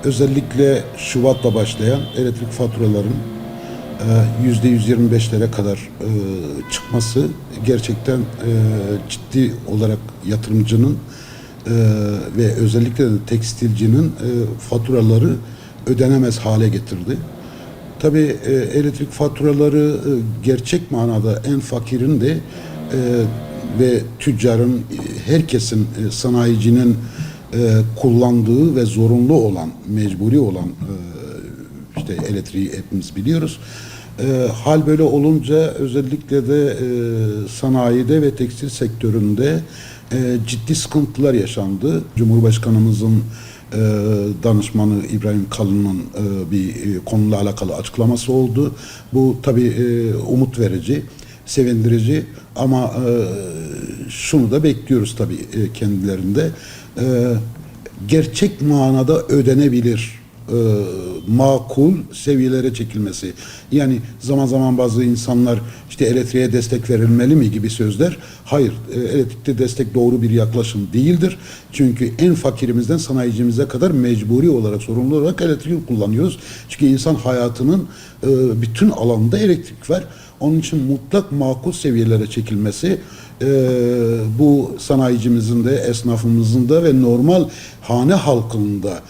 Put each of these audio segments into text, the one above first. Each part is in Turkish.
Özellikle Şubat'ta başlayan elektrik faturalarının %125'lere kadar çıkması gerçekten ciddi olarak yatırımcının ve özellikle de tekstilcinin faturaları ödenemez hale getirdi. Tabii elektrik faturaları gerçek manada en fakirin de ve tüccarın, herkesin, sanayicinin kullandığı ve zorunlu olan, mecburi olan işte elektriği hepimiz biliyoruz. Hal böyle olunca özellikle de sanayide ve tekstil sektöründe ciddi sıkıntılar yaşandı. Cumhurbaşkanımızın danışmanı İbrahim Kalın'ın bir konuyla alakalı açıklaması oldu. Bu tabii umut verici, sevindirici ama şunu da bekliyoruz tabii kendilerinde. Gerçek manada ödenebilir, makul seviyelere çekilmesi. Yani zaman zaman bazı insanlar işte elektriğe destek verilmeli mi gibi sözler. Hayır, elektrikte destek doğru bir yaklaşım değildir. Çünkü en fakirimizden sanayicimize kadar mecburi olarak, sorumlu olarak elektriği kullanıyoruz. Çünkü insan hayatının bütün alanında elektrik var. Onun için mutlak makul seviyelere çekilmesi bu sanayicimizin de, esnafımızın da ve normal hane halkının da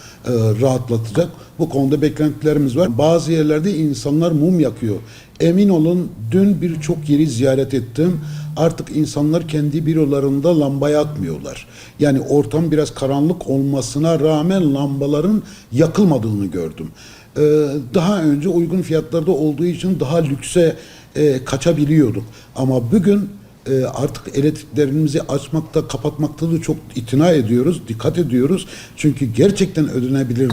rahatlatacak. Bu konuda beklentilerimiz var. Bazı yerlerde insanlar mum yakıyor. Emin olun dün birçok yeri ziyaret ettim. Artık insanlar kendi bürolarında lamba yakmıyorlar. Yani ortam biraz karanlık olmasına rağmen lambaların yakılmadığını gördüm. Daha önce uygun fiyatlarda olduğu için daha lükse kaçabiliyorduk. Ama bugün artık elektriklerimizi açmakta, kapatmakta da çok itina ediyoruz, dikkat ediyoruz. Çünkü gerçekten ödenebilir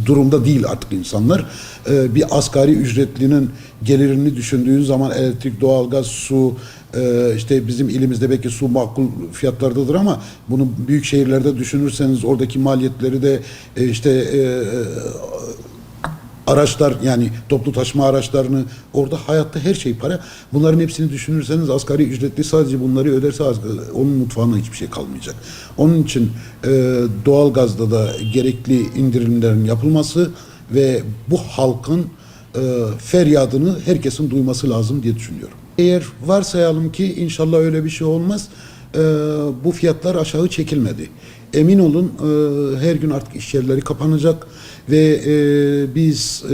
durumda değil artık insanlar. Bir asgari ücretlinin gelirini düşündüğün zaman elektrik, doğalgaz, su, işte bizim ilimizde belki su makul fiyatlardadır ama bunu büyük şehirlerde düşünürseniz oradaki maliyetleri de araçlar, yani toplu taşıma araçlarını, orada hayatta her şey para. Bunların hepsini düşünürseniz asgari ücretli sadece bunları öderse onun mutfağına hiçbir şey kalmayacak. Onun için doğalgazda da gerekli indirimlerin yapılması ve bu halkın feryadını herkesin duyması lazım diye düşünüyorum. Eğer varsayalım ki inşallah öyle bir şey olmaz, bu fiyatlar aşağı çekilmedi. Emin olun her gün artık iş yerleri kapanacak ve biz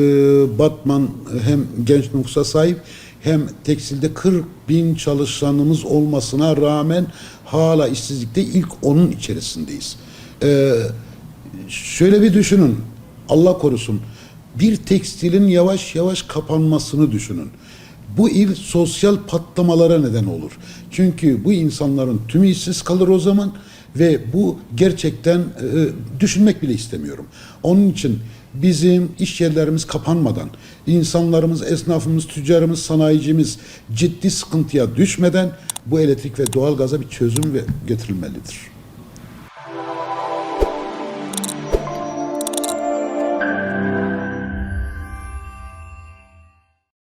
Batman hem genç nüfusa sahip hem tekstilde 40.000 çalışanımız olmasına rağmen hala işsizlikte ilk 10'un içerisindeyiz. Şöyle bir düşünün, Allah korusun, bir tekstilin yavaş yavaş kapanmasını düşünün. Bu il sosyal patlamalara neden olur. Çünkü bu insanların tümü işsiz kalır o zaman ve bu gerçekten düşünmek bile istemiyorum. Onun için bizim iş yerlerimiz kapanmadan, insanlarımız, esnafımız, tüccarımız, sanayicimiz ciddi sıkıntıya düşmeden bu elektrik ve doğalgaza bir çözüm getirilmelidir.